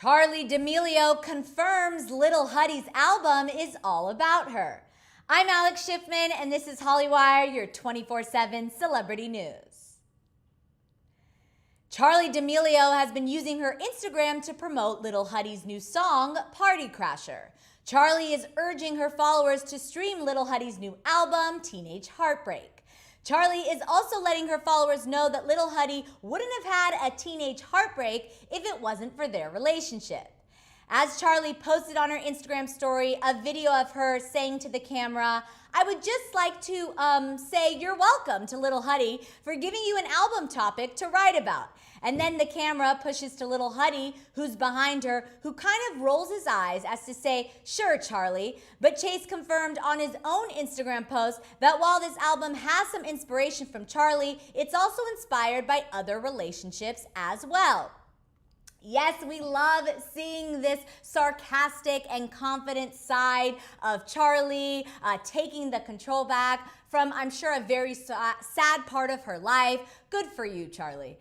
Charli D'amelio confirms Lil Huddy's album is all about her. I'm Alex Schiffman, and this is Hollywire, your 24/7 celebrity news. Charli D'amelio has been using her Instagram to promote Lil Huddy's new song, Party Crasher. Charli is urging her followers to stream Lil Huddy's new album, Teenage Heartbreak. Charli is also letting her followers know that Lil Huddy wouldn't have had a teenage heartbreak if it wasn't for their relationship. As Charli posted on her Instagram story a video of her saying to the camera, "I would just like to say you're welcome to Lil Huddy for giving you an album topic to write about." And then the camera pushes to Lil Huddy, who's behind her, who kind of rolls his eyes as to say, "Sure, Charli." But Chase confirmed on his own Instagram post that while this album has some inspiration from Charli, it's also inspired by other relationships as well. Yes, we love seeing this sarcastic and confident side of Charli, taking the control back from, I'm sure, a very sad part of her life. Good for you, Charli.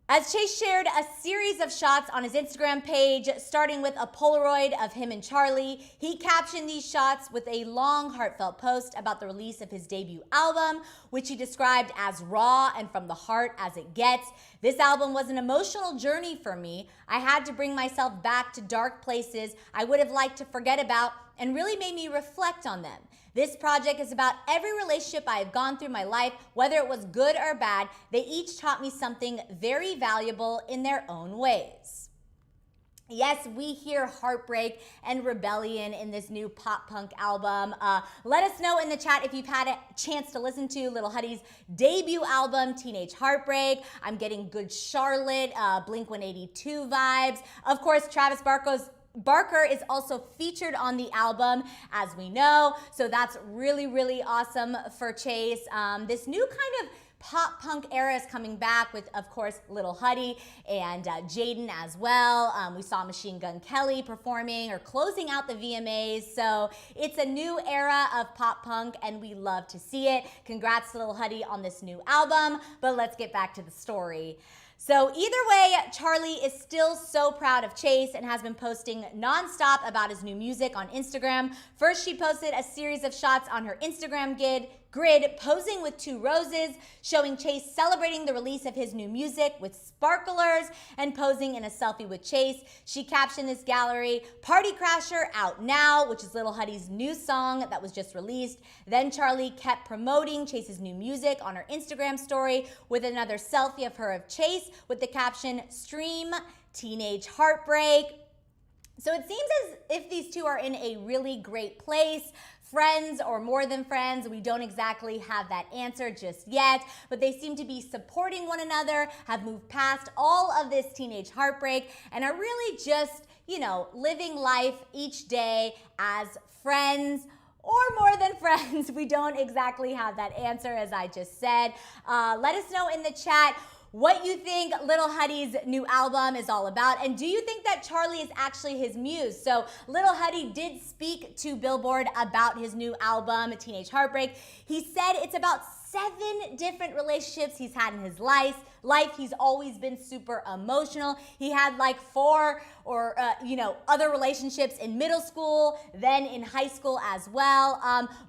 As Chase shared a series of shots on his Instagram page, starting with a Polaroid of him and Charli, he captioned these shots with a long, heartfelt post about the release of his debut album, which he described as raw and from the heart as it gets. "This album was an emotional journey for me. I had to bring myself back to dark places I would have liked to forget about and really made me reflect on them. This project is about every relationship I have gone through my life, whether it was good or bad. They each taught me something very valuable in their own ways." Yes, we hear heartbreak and rebellion in this new pop punk album. Let us know in the chat if you've had a chance to listen to Lil Huddy's debut album, Teenage Heartbreak. I'm getting Good Charlotte, Blink-182 vibes. Of course, Travis Barker is also featured on the album, as we know, so that's really, really awesome for Chase. This new kind of pop punk era is coming back with, of course, Lil Huddy and Jaden as well. We saw Machine Gun Kelly performing or closing out the VMAs, so it's a new era of pop punk and we love to see it. Congrats to Lil Huddy on this new album, but let's get back to the story. So either way, Charli is still so proud of Chase and has been posting nonstop about his new music on Instagram. First, she posted a series of shots on her Instagram grid posing with two roses, showing Chase celebrating the release of his new music with sparklers and posing in a selfie with Chase. She captioned this gallery, "Party Crasher out now," which is Lil Huddy's new song that was just released. Then Charli kept promoting Chase's new music on her Instagram story with another selfie of her of Chase with the caption, "Stream Teenage Heartbreak." So it seems as if these two are in a really great place. Friends or more than friends, we don't exactly have that answer just yet, but they seem to be supporting one another, have moved past all of this teenage heartbreak, and are really just, living life each day as friends or more than friends. We don't exactly have that answer, as I just said. Let us know in the chat what you think Lil Huddy's new album is all about, and do you think that Charli is actually his muse? So Lil Huddy did speak to Billboard about his new album, Teenage Heartbreak. He said it's about 7 different relationships he's had in his life. He's always been super emotional. He had like 4 or other relationships in middle school, then in high school as well.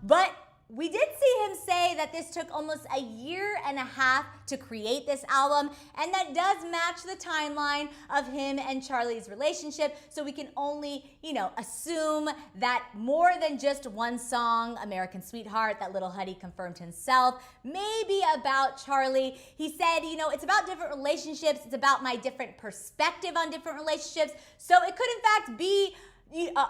But we did see him say that this took almost a year and a half to create this album, and that does match the timeline of him and Charli's relationship, so we can only, assume that more than just one song, American Sweetheart, that Lil Huddy confirmed himself, may be about Charli. He said, it's about different relationships, it's about my different perspective on different relationships, so it could in fact be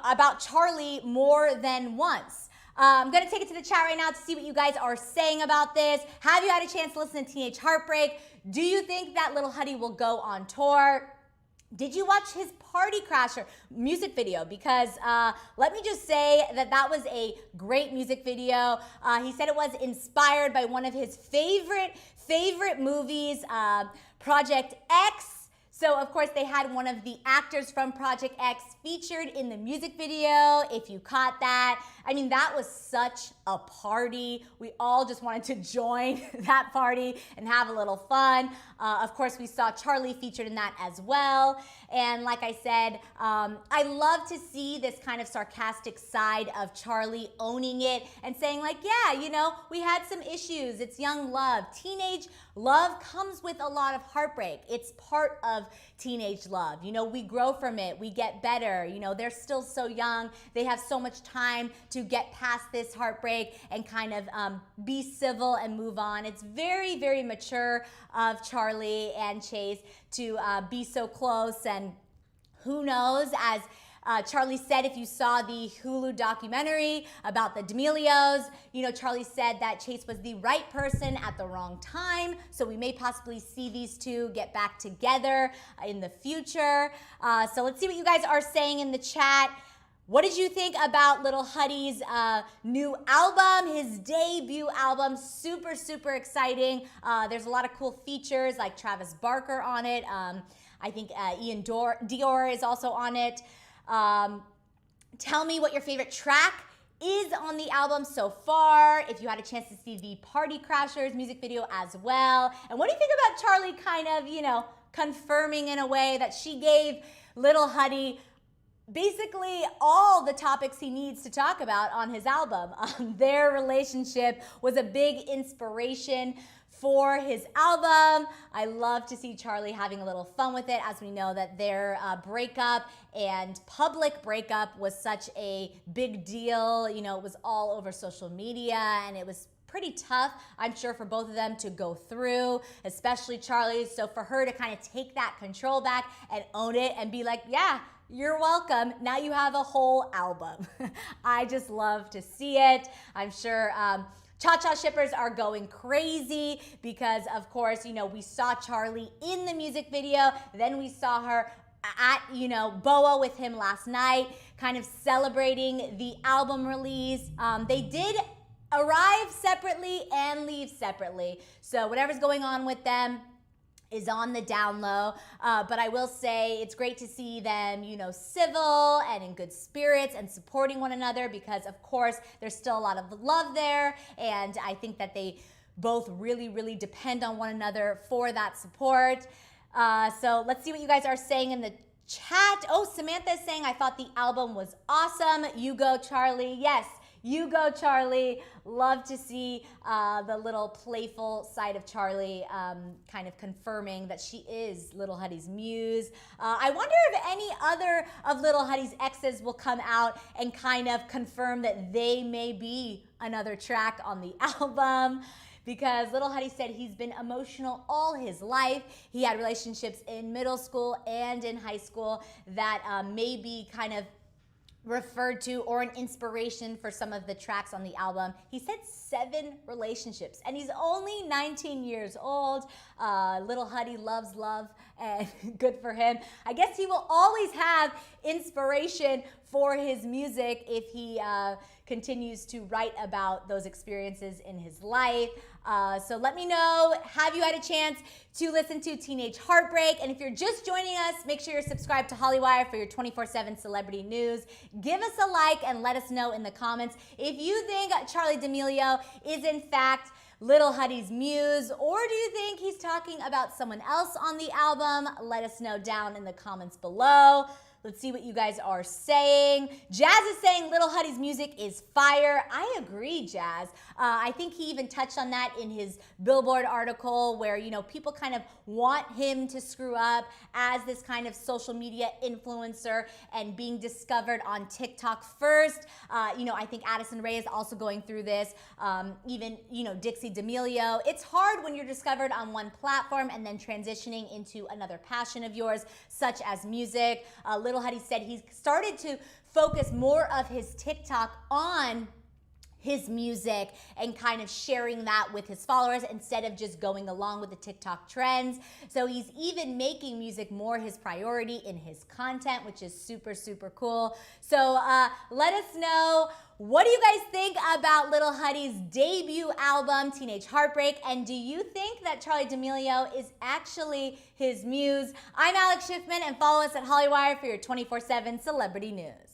about Charli more than once. I'm going to take it to the chat right now to see what you guys are saying about this. Have you had a chance to listen to Teenage Heartbreak? Do you think that Lil Huddy will go on tour? Did you watch his Party Crasher music video? Because let me just say that was a great music video. He said it was inspired by one of his favorite movies, Project X. So, of course, they had one of the actors from Project X featured in the music video, if you caught that. I mean, that was such a party. We all just wanted to join that party and have a little fun. Of course, we saw Charli featured in that as well. And like I said, I love to see this kind of sarcastic side of Charli owning it and saying like, yeah, you know, we had some issues. It's young love. Teenage love comes with a lot of heartbreak. It's part of teenage love. You know, we grow from it. We get better. You know, they're still so young. They have so much time to get past this heartbreak and kind of be civil and move on. It's very, very mature of Charli and Chase to be so close. And who knows, as Charli said, if you saw the Hulu documentary about the D'Amelios, you know, Charli said that Chase was the right person at the wrong time. So we may possibly see these two get back together in the future. So let's see what you guys are saying in the chat. What did you think about Lil Huddy's new album, his debut album? Super, super exciting. There's a lot of cool features like Travis Barker on it. I think Ian Dior is also on it. Tell me what your favorite track is on the album so far, if you had a chance to see the Party Crashers music video as well. And what do you think about Charli kind of, you know, confirming in a way that she gave Lil Huddy basically all the topics he needs to talk about on his album? Their relationship was a big inspiration for his album. I love to see Charli having a little fun with it, as we know that their breakup and public breakup was such a big deal. You know, it was all over social media and it was pretty tough, I'm sure, for both of them to go through, especially Charli. So for her to kind of take that control back and own it and be like, yeah, you're welcome. Now you have a whole album. I just love to see it. I'm sure Cha-Cha shippers are going crazy because, of course, you know, we saw Charli in the music video. Then we saw her at, you know, BOA with him last night, kind of celebrating the album release. They did arrive separately and leave separately. So whatever's going on with them is on the down low, but I will say it's great to see them, you know, civil and in good spirits and supporting one another because, of course, there's still a lot of love there, and I think that they both really, really depend on one another for that support. So let's see what you guys are saying in the chat. Oh, Samantha is saying, I thought the album was awesome. You go, Charli. Yes. You go, Charli. Love to see the little playful side of Charli kind of confirming that she is Lil Huddy's muse. I wonder if any other of Lil Huddy's exes will come out and kind of confirm that they may be another track on the album. Because Lil Huddy said he's been emotional all his life. He had relationships in middle school and in high school that may be kind of referred to or an inspiration for some of the tracks on the album. He said 7 relationships and he's only 19 years old. Lil Huddy loves love and good for him. I guess he will always have inspiration for his music if he continues to write about those experiences in his life. So let me know, have you had a chance to listen to Teenage Heartbreak? And if you're just joining us, make sure you're subscribed to Hollywire for your 24/7 celebrity news. Give us a like and let us know in the comments if you think Charli D'amelio is in fact Lil Huddy's muse, or do you think he's talking about someone else on the album? Let us know down in the comments below. Let's see what you guys are saying. Jazz is saying Lil Huddy's music is fire. I agree, Jazz. I think he even touched on that in his Billboard article where, you know, people kind of want him to screw up as this kind of social media influencer and being discovered on TikTok first. You know, I think Addison Rae is also going through this. Even, you know, Dixie D'Amelio. It's hard when you're discovered on one platform and then transitioning into another passion of yours, such as music. Lil Huddy said he started to focus more of his TikTok on his music and kind of sharing that with his followers instead of just going along with the TikTok trends. So he's even making music more his priority in his content, which is super, super cool. So let us know, what do you guys think about Lil Huddy's debut album, Teenage Heartbreak? And do you think that Charli D'amelio is actually his muse? I'm Alex Schiffman, and follow us at Hollywire for your 24/7 celebrity news.